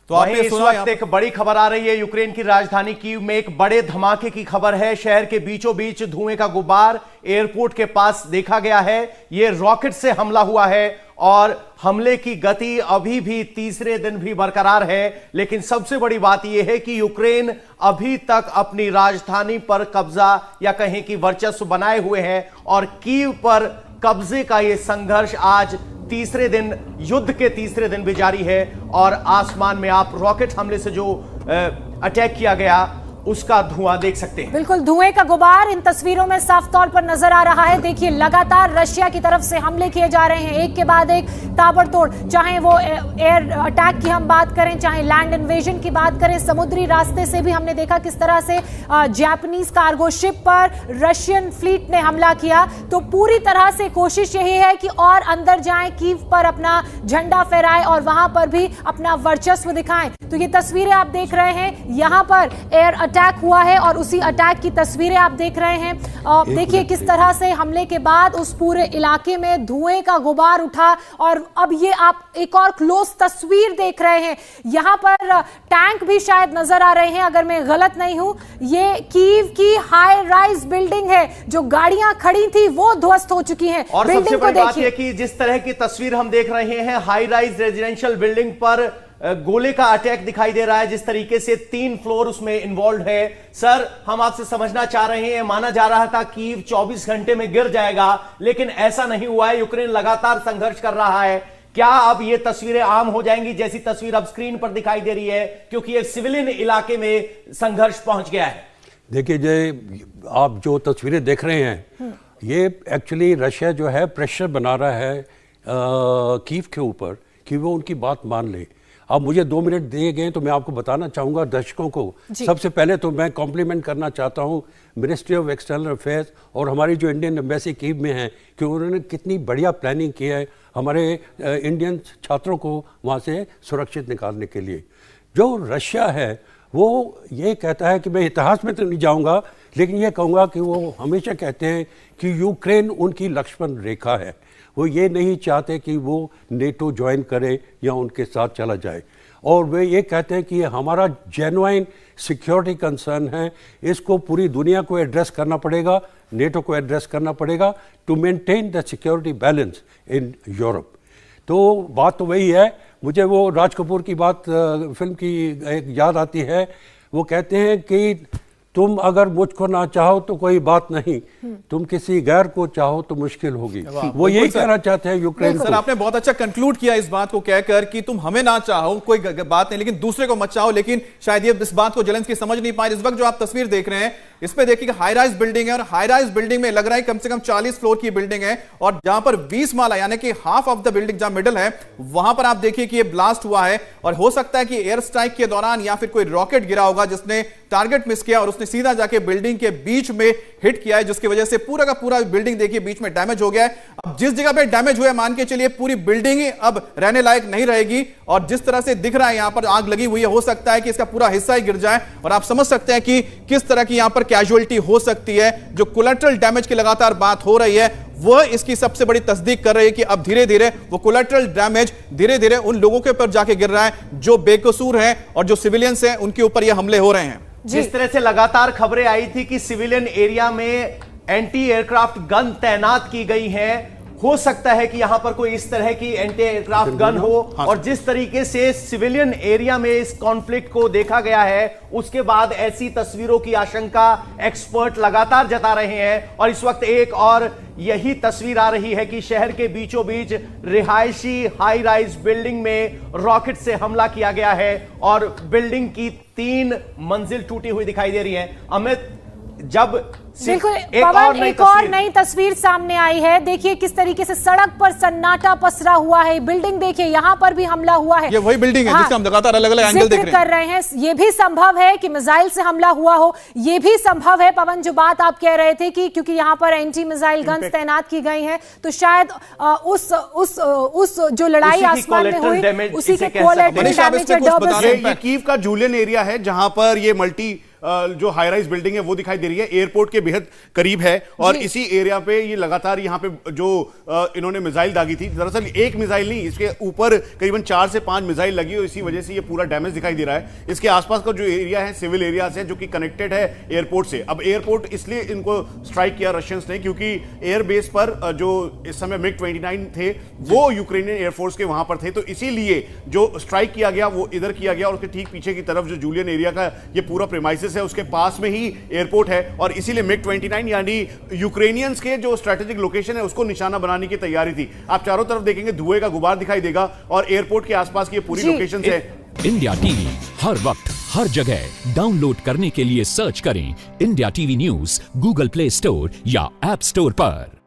तो आपने इस वक्त एक बड़ी खबर आ रही है। यूक्रेन की राजधानी कीव में एक बड़े धमाके की खबर है। शहर के बीचों बीच धुएं का गुब्बार एयरपोर्ट के पास देखा गया है। यह रॉकेट से हमला हुआ है और हमले की गति अभी भी तीसरे दिन भी बरकरार है। लेकिन सबसे बड़ी बात यह है कि यूक्रेन अभी तक अपनी राजधानी पर कब्जा या कहें कि वर्चस्व बनाए हुए है और कीव पर कब्जे का यह संघर्ष आज तीसरे दिन, युद्ध के तीसरे दिन भी जारी है। और आसमान में आप रॉकेट हमले से जो अटैक किया गया उसका धुआं देख सकते हैं। बिल्कुल धुएं का गुबार इन तस्वीरों में साफ तौर पर नजर आ रहा है। देखिए लगातार रशिया की तरफ से हमले किए जा रहे हैं, एक के बाद एक ताबड़तोड़, चाहे वो एयर अटैक की हम बात करें, चाहे लैंड इन्वेजन की बात करें, समुद्री रास्ते से भी हमने देखा किस तरह से जापानीज कार्गो शिप पर रशियन फ्लीट ने हमला किया। तो पूरी तरह से कोशिश यही है कि और अंदर जाएं, कीव पर अपना झंडा फहराएं और वहां पर भी अपना वर्चस्व दिखाएं। तो ये तस्वीरें आप देख रहे हैं, यहां पर एयर अटैक हुआ है और उसी अटैक की तस्वीरें आप देख रहे हैं। देखिए किस तरह से हमले के बाद उस पूरे इलाके में धुएं का गुबार उठा। और अब ये आप एक और क्लोज तस्वीर देख रहे हैं, यहां पर टैंक भी शायद नजर आ रहे हैं अगर मैं गलत नहीं हूं। ये कीव की हाई राइज बिल्डिंग है, जो गाड़ियां खड़ी थी वो ध्वस्त हो चुकी हैं। और सबसे बड़ी बात यह कि जिस तरह की तस्वीर हम देख रहे हैं, हाई राइज रेजिडेंशियल बिल्डिंग पर गोले का अटैक दिखाई दे रहा है। जिस तरीके से 3 फ्लोर उसमें इन्वॉल्व है। सर, हम आपसे समझना चाह रहे हैं, माना जा रहा था कीव 24 घंटे में गिर जाएगा, लेकिन ऐसा नहीं हुआ है। यूक्रेन लगातार संघर्ष कर रहा है। क्या अब ये तस्वीरें आम हो जाएंगी जैसी तस्वीर अब स्क्रीन पर दिखाई दे रही है, क्योंकि एक सिविलियन इलाके में संघर्ष पहुंच गया है? देखिए जय, आप जो तस्वीरें देख रहे हैं, ये एक्चुअली रशिया जो है प्रेशर बना रहा है कीव के ऊपर कि वो उनकी बात मान ले। अब मुझे 2 मिनट दिए गए तो मैं आपको बताना चाहूँगा दर्शकों को। सबसे पहले तो मैं कॉम्प्लीमेंट करना चाहता हूँ मिनिस्ट्री ऑफ एक्सटर्नल अफेयर्स और हमारी जो इंडियन एम्बेसी कीव में है कि उन्होंने कितनी बढ़िया प्लानिंग की है हमारे इंडियन छात्रों को वहाँ से सुरक्षित निकालने के लिए। जो रशिया है वो ये कहता है कि मैं इतिहास में तो नहीं जाऊँगा, लेकिन ये कहूँगा कि वो हमेशा कहते हैं कि यूक्रेन उनकी लक्ष्मण रेखा है। वो ये नहीं चाहते कि वो नेटो ज्वाइन करे या उनके साथ चला जाए। और वे ये कहते हैं कि ये हमारा जेन्युइन सिक्योरिटी कंसर्न है, इसको पूरी दुनिया को एड्रेस करना पड़ेगा, नेटो को एड्रेस करना पड़ेगा to maintain the security balance in Europe. तो बात तो वही है। मुझे वो राज कपूर की बात फिल्म की एक याद आती है। वो कहते हैं कि तुम अगर मुझको ना चाहो तो कोई बात नहीं, तुम किसी गैर को चाहो तो मुश्किल होगी। वो यही कहना चाहते हैं यूक्रेन। सर, आपने बहुत अच्छा कंक्लूड किया इस बात को कहकर कि तुम हमें ना चाहो कोई बात नहीं, लेकिन दूसरे को मत चाहो। लेकिन शायद ये इस बात को जेलेंस्की समझ नहीं पाए। इस वक्त जो आप तस्वीर देख रहे हैं इस पे देखिए हाई राइज बिल्डिंग है और हाई राइज बिल्डिंग में लग रहा है कम से कम 40 फ्लोर की बिल्डिंग है और जहां पर 20 माला यानी कि हाफ ऑफ द बिल्डिंग जहां मिडल है वहां पर आप देखिए कि ये ब्लास्ट हुआ है। और हो सकता है कि एयर स्ट्राइक के दौरान या फिर कोई रॉकेट गिरा होगा जिसने टारगेट मिस किया और उसने सीधा जाके बिल्डिंग के बीच में हिट किया है, जिसकी वजह से पूरा का पूरा बिल्डिंग देखिए बीच में डैमेज हो गया है। अब जिस जगह पे डैमेज हुआ है मान के चलिए पूरी बिल्डिंग ही अब रहने लायक नहीं रहेगी। और जिस तरह से दिख रहा है यहां पर आग लगी हुई है, हो सकता है कि इसका पूरा हिस्सा ही गिर जाए और आप समझ सकते हैं कि किस तरह की यहां पर कैजुअलिटी हो सकती है। जो कोलैटरल डैमेज की लगातार बात हो रही है वो इसकी सबसे बड़ी तस्दीक कर रही है कि अब धीरे धीरे वो कोलैटरल डैमेज धीरे धीरे उन लोगों के ऊपर जाके गिर रहा है जो बेकसूर हैं और जो सिविलियंस हैं उनके ऊपर ये हमले हो रहे हैं। जिस तरह से लगातार खबरें आई थी कि सिविलियन एरिया में एंटी एयरक्राफ्ट गन तैनात की गई हैं, हो सकता है कि यहां पर कोई इस तरह की एंटी एयरक्राफ्ट गन हो। और जिस तरीके से सिविलियन एरिया में इस कॉन्फ्लिक्ट को देखा गया है उसके बाद ऐसी तस्वीरों की आशंका एक्सपर्ट लगातार जता रहे हैं। और इस वक्त एक और यही तस्वीर आ रही है कि शहर के बीचों बीच रिहायशी हाई राइज बिल्डिंग में रॉकेट से हमला किया गया है और बिल्डिंग की 3 मंजिल टूटी हुई दिखाई दे रही है। अमित, जब बिल्कुल पवन, एक और नई तस्वीर सामने आई है। देखिए किस तरीके से सड़क पर सन्नाटा पसरा हुआ है। बिल्डिंग देखिए यहां पर भी हमला हुआ है। ये वही बिल्डिंग है जिसका हम लगातार अलग-अलग एंगल देख रहे हैं। ये भी संभव है कि मिसाइल से हमला हुआ हो, ये भी संभव है। पवन, जो बात आप कह रहे थे कि क्योंकि यहां पर एंटी मिसाइल गन्स तैनात की गई हैं तो शायद उस जो लड़ाई आसमान में हुई उसी के कोलैटरल डैमेज। ये कीव का जूलियन एरिया है जहां पर ये मल्टी जो हाई राइज बिल्डिंग है वो दिखाई दे रही है, एयरपोर्ट के बेहद करीब है और इसी एरिया पे ये लगातार यहाँ पे जो इन्होंने मिसाइल दागी थी, दरअसल एक मिसाइल नहीं, इसके ऊपर करीबन 4 से 5 मिसाइल लगी और इसी वजह से ये पूरा डैमेज दिखाई दे रहा है। इसके आसपास का जो एरिया है सिविल एरिया से जो कि कनेक्टेड है एयरपोर्ट से। अब एयरपोर्ट इसलिए इनको स्ट्राइक किया रशियंस ने क्योंकि एयरबेस पर जो इस समय MiG-29 थे वो यूक्रेनियन एयरफोर्स के वहां पर थे, तो इसीलिए जो स्ट्राइक किया गया वो इधर किया गया और उसके ठीक पीछे की तरफ जो जूलियन एरिया का ये पूरा प्रेमाइसिस है उसके पास में ही एयरपोर्ट है और इसीलिए MiG-29 यानी यूक्रेनियंस के जो स्ट्रेटेजिक लोकेशन है उसको निशाना बनाने की तैयारी थी। आप चारों तरफ देखेंगे धुएं का गुबार दिखाई देगा और एयरपोर्ट के आसपास की ये पूरी लोकेशन है। इंडिया टीवी हर वक्त हर जगह डाउनलोड करने के लिए सर्च करें India TV news Google play store या ऐप स्टोर पर।